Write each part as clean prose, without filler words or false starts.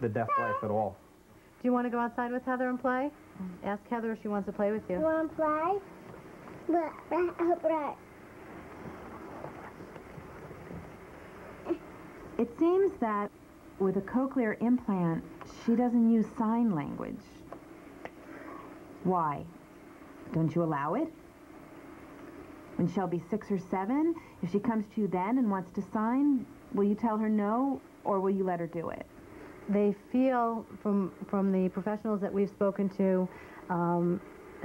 the deaf life at all. Do you want to go outside with Heather and play? Ask Heather if she wants to play with you. You want to play? Right. It seems that with a cochlear implant, she doesn't use sign language. Why? Don't you allow it? When Shelby's 6 or 7, if she comes to you then and wants to sign, will you tell her no, or will you let her do it? They feel, from the professionals that we've spoken to,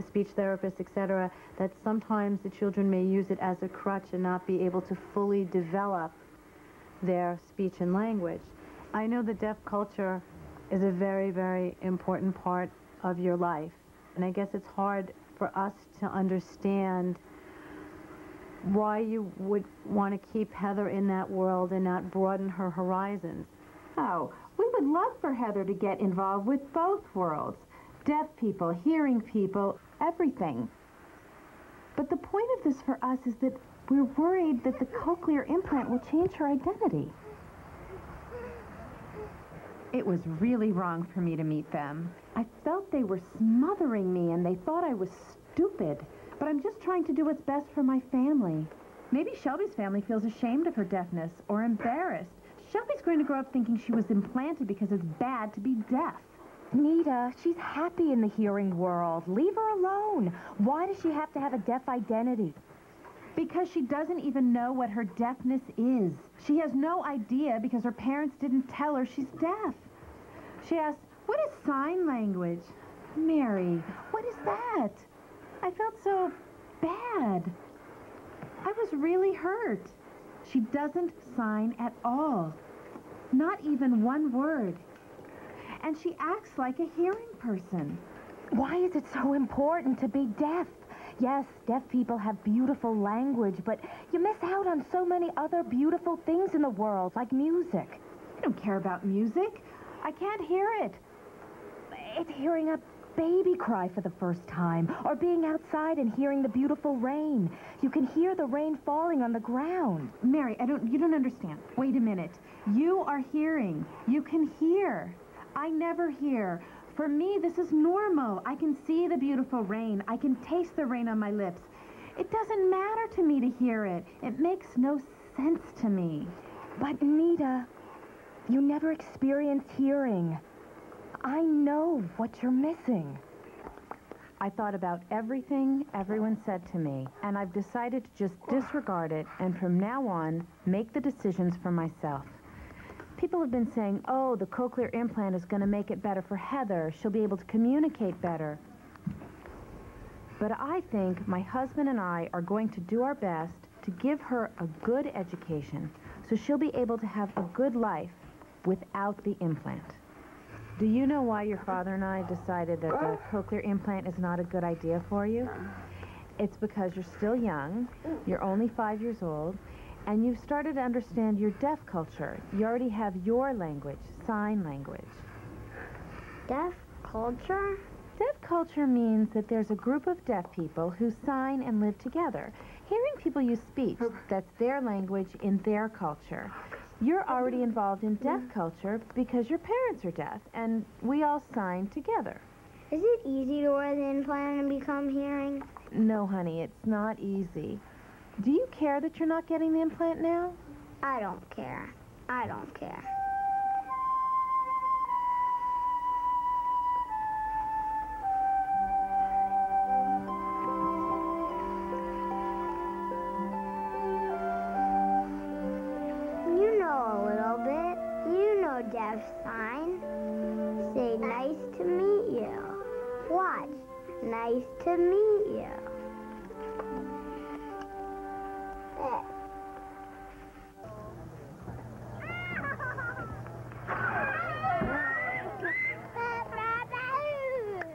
speech therapists, etc., that sometimes the children may use it as a crutch and not be able to fully develop their speech and language. I know the deaf culture is a very, very important part of your life. And I guess it's hard for us to understand why you would want to keep Heather in that world and not broaden her horizons. Oh, we would love for Heather to get involved with both worlds. Deaf people, hearing people, everything. But the point of this for us is that we're worried that the cochlear implant will change her identity. It was really wrong for me to meet them. I felt they were smothering me and they thought I was stupid. But I'm just trying to do what's best for my family. Maybe Shelby's family feels ashamed of her deafness or embarrassed. Shelby's going to grow up thinking she was implanted because it's bad to be deaf. Nita, she's happy in the hearing world. Leave her alone. Why does she have to have a deaf identity? Because she doesn't even know what her deafness is. She has no idea because her parents didn't tell her she's deaf. She asks, "What is sign language?" Mary, what is that? I felt so bad. I was really hurt. She doesn't sign at all. Not even one word. And she acts like a hearing person. Why is it so important to be deaf? Yes, deaf people have beautiful language, but you miss out on so many other beautiful things in the world, like music. I don't care about music. I can't hear it. It's hearing a baby cry for the first time, or being outside and hearing the beautiful rain. You can hear the rain falling on the ground. Mary, you don't understand. Wait a minute. You are hearing. You can hear. I never hear. For me, this is normal. I can see the beautiful rain. I can taste the rain on my lips. It doesn't matter to me to hear it. It makes no sense to me. But, Nita, you never experienced hearing. I know what you're missing. I thought about everything everyone said to me, and I've decided to just disregard it and from now on make the decisions for myself. People have been saying, oh, the cochlear implant is going to make it better for Heather. She'll be able to communicate better. But I think my husband and I are going to do our best to give her a good education so she'll be able to have a good life without the implant. Do you know why your father and I decided that the cochlear implant is not a good idea for you? It's because you're still young, you're only 5 years old, and you've started to understand your deaf culture. You already have your language, sign language. Deaf culture? Deaf culture means that there's a group of deaf people who sign and live together. Hearing people use speech, that's their language in their culture. You're already involved in deaf culture because your parents are deaf, and we all sign together. Is it easy to wear the implant and become hearing? No, honey, it's not easy. Do you care that you're not getting the implant now? I don't care. I don't care. You know a little bit. You know deaf sign. Say nice to meet you. Watch. Nice to meet you.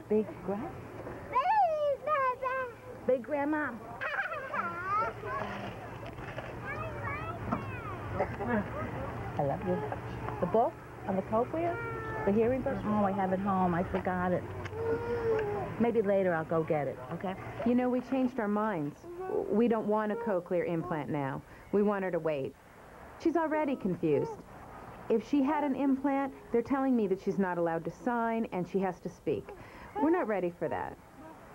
Big Grandma? Big Grandma. I love you. The book on the cochlear? The hearing book? Oh, I have it home. I forgot it. Maybe later I'll go get it, okay? You know, we changed our minds. We don't want a cochlear implant now. We want her to wait. She's already confused. If she had an implant, they're telling me that she's not allowed to sign and she has to speak. We're not ready for that.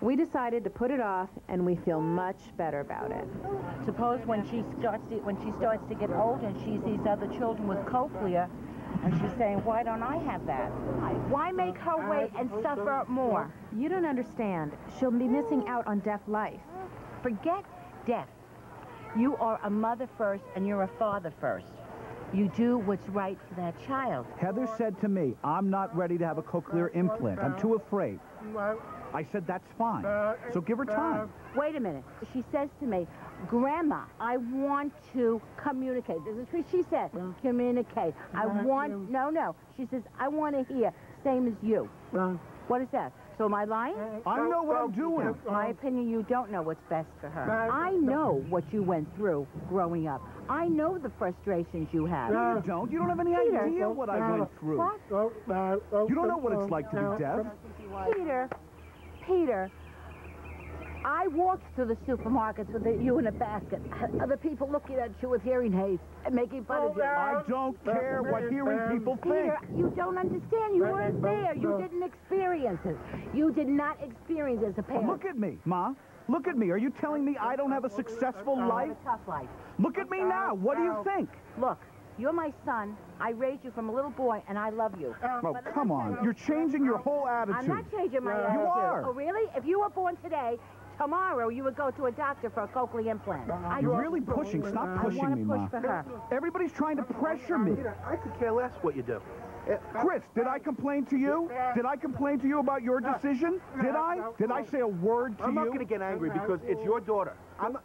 We decided to put it off, and we feel much better about it. Suppose when she starts to get older and she sees other children with cochlea, and she's saying, why don't I have that? Why make her wait and suffer more? You don't understand. She'll be missing out on deaf life. Forget deaf. You are a mother first and you're a father first. You do what's right for that child. Heather said to me, I'm not ready to have a cochlear implant. I'm too afraid. I said, that's fine. So give her time. Wait a minute. She says to me, Grandma, I want to communicate. This is what she said. Communicate. I want, no. She says, I want to hear, same as you. What is that? So am I lying? I know what I'm doing. My opinion, you don't know what's best for her. I know what you went through growing up. I know the frustrations you have. No, you don't. You don't have any idea what I went through. What? You don't know what it's like to be deaf. Peter, I walked through the supermarkets with you in a basket. Other people looking at you with hearing aids and making fun of you. I don't care what hearing people think. Peter, you don't understand. You weren't there. You didn't experience it. You did not experience it as a parent. Look at me, Ma. Look at me. Are you telling me I don't have a successful life? A tough life. Look at me now. What do you think? Look, you're my son. I raised you from a little boy, and I love you. Oh, come on. You're changing your whole attitude. I'm not changing my attitude. You are. Oh, really? If you were born today, tomorrow you would go to a doctor for a cochlear implant. You're really pushing. Stop pushing me, Ma. I want to push for her. Everybody's trying to pressure me. I could care less what you do. Chris, did I complain to you? Did I complain to you about your decision? Did I? Did I say a word to you? I'm not going to get angry because it's your daughter.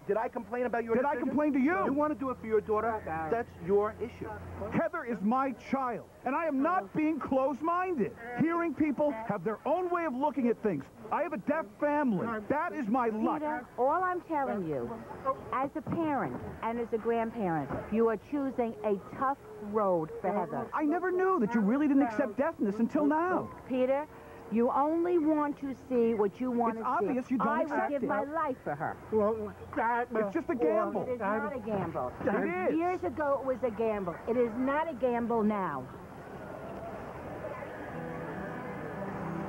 Did I complain about your decision? Did I complain to you? You want to do it for your daughter? That's your issue. Heather is my child, and I am not being closed-minded. Hearing people have their own way of looking at things. I have a deaf family. That is my life. Peter, all I'm telling you, as a parent and as a grandparent, you are choosing a tough road for Heather. I never knew that you really didn't accept deafness until now. Peter, you only want to see what you want to see. It's obvious you don't accept I would give it. my life for her. It's just a gamble. It is not a gamble. It is. Years ago, it was a gamble. It is not a gamble now.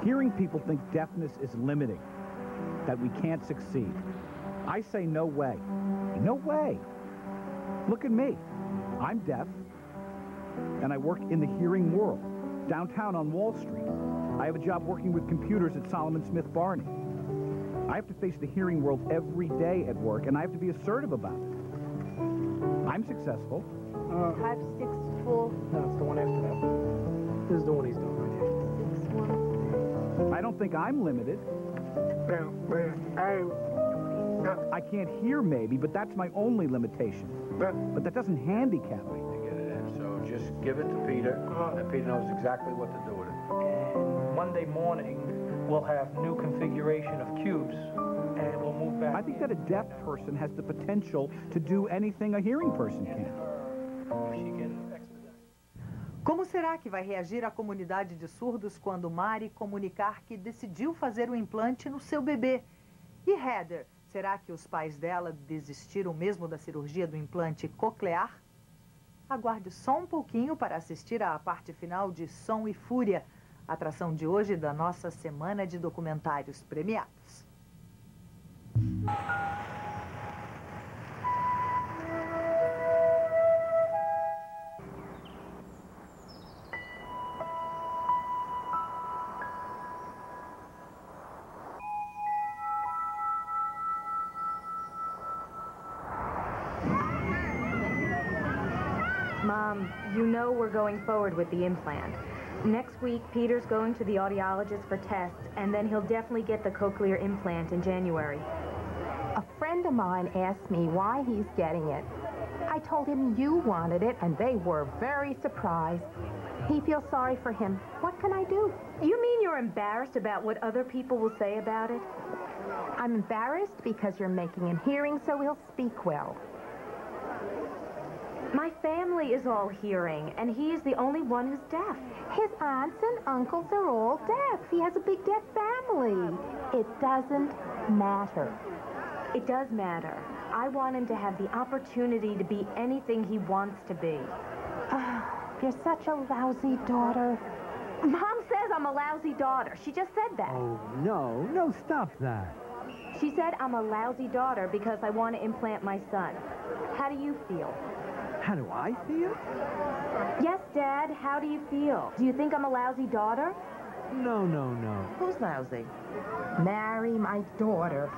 Hearing people think deafness is limiting, that we can't succeed. I say no way. No way. Look at me. I'm deaf, and I work in the hearing world, downtown on Wall Street. I have a job working with computers at Solomon Smith Barney. I have to face the hearing world every day at work, and I have to be assertive about it. I'm successful. 5, 6, 4. No, it's the one after that. This is the one he's doing right here. 6, 1. I don't think I'm limited. I can't hear maybe, but that's my only limitation. But that doesn't handicap me. To get it in. So just give it to Peter, and Peter knows exactly what to do with it. And Monday morning, we'll have new configuration of cubes, and we'll move back. I think that a deaf person has the potential to do anything a hearing person can. If she can expedite. Como será que vai reagir a comunidade de surdos quando Mari comunicar que decidiu fazer o implante no seu bebê? E Heather, será que os pais dela desistiram mesmo da cirurgia do implante coclear? Aguarde só um pouquinho para assistir à parte final de Som e Fúria, atração de hoje da nossa semana de documentários premiados. Mom, you know we're going forward with the implant. Next week, Peter's going to the audiologist for tests, and then he'll definitely get the cochlear implant in January. A friend of mine asked me why he's getting it. I told him you wanted it, and they were very surprised. He feels sorry for him. What can I do? You mean you're embarrassed about what other people will say about it? I'm embarrassed because you're making him hearing so he'll speak well. My family is all hearing, and he's the only one who's deaf. His aunts and uncles are all deaf. He has a big deaf family. It doesn't matter. It does matter. I want him to have the opportunity to be anything he wants to be. You're such a lousy daughter. Mom says I'm a lousy daughter. She just said that. Oh, no, stop that. She said I'm a lousy daughter because I want to implant my son. How do you feel? How do I feel? Yes, Dad, how do you feel? Do you think I'm a lousy daughter? No. Who's lousy? Marry my daughter.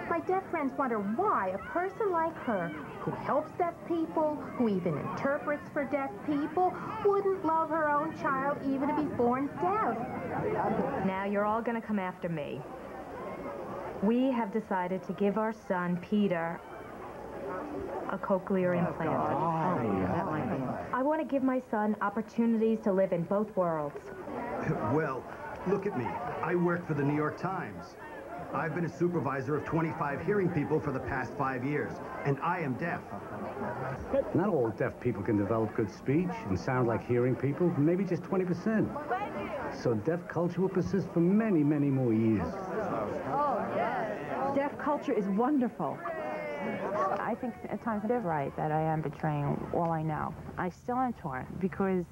My deaf friends wonder why a person like her, who helps deaf people, who even interprets for deaf people, wouldn't love her own child even if he's born deaf. Now you're all going to come after me. We have decided to give our son, Peter, a cochlear implant. That might be. I want to give my son opportunities to live in both worlds. Well, look at me. I work for the New York Times. I've been a supervisor of 25 hearing people for the past 5 years, and I am deaf. Not all deaf people can develop good speech and sound like hearing people, maybe just 20%. So deaf culture will persist for many, many more years. Deaf culture is wonderful. I think at times they're right that I am betraying all I know. I still am torn because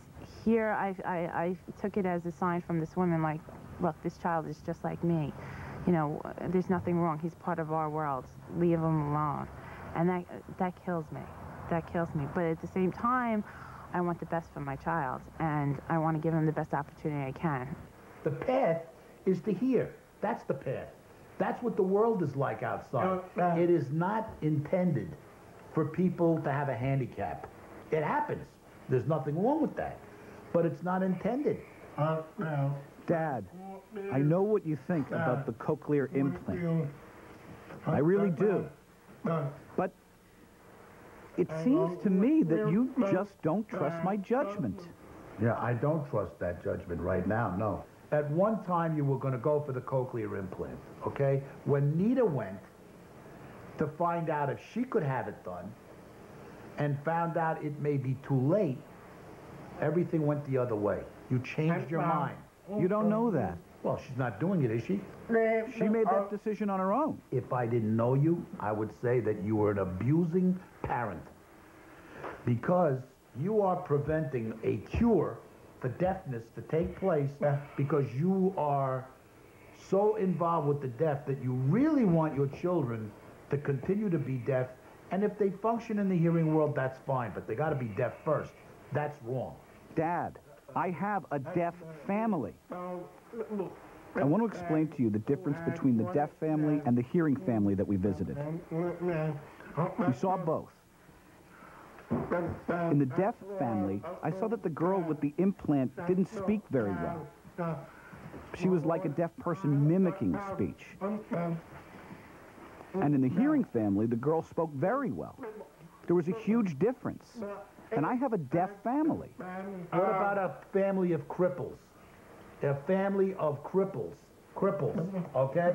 here I took it as a sign from this woman like, look, this child is just like me. You know, there's nothing wrong. He's part of our world. Leave him alone. And that kills me. That kills me. But at the same time, I want the best for my child, and I want to give him the best opportunity I can. The path is to hear. That's the path. That's what the world is like outside. It is not intended for people to have a handicap. It happens. There's nothing wrong with that. But it's not intended. Dad, I know what you think about the cochlear implant. I really do. But it seems to me that you just don't trust my judgment. Yeah, I don't trust that judgment right now, no. At one time, you were going to go for the cochlear implant, okay? When Nita went to find out if she could have it done and found out it may be too late, everything went the other way. You changed your mind. You don't know that. Well, she's not doing it, is she? She made that decision on her own. If I didn't know you, I would say that you were an abusing parent because you are preventing a cure for deafness to take place because you are so involved with the deaf that you really want your children to continue to be deaf, and if they function in the hearing world, that's fine, but they got to be deaf first. That's wrong. Dad, I have a deaf family. I want to explain to you the difference between the deaf family and the hearing family that we visited. We saw both. In the deaf family, I saw that the girl with the implant didn't speak very well. She was like a deaf person mimicking speech. And in the hearing family, the girl spoke very well. There was a huge difference. And I have a deaf family. What about a family of cripples? A family of cripples. Cripples, okay?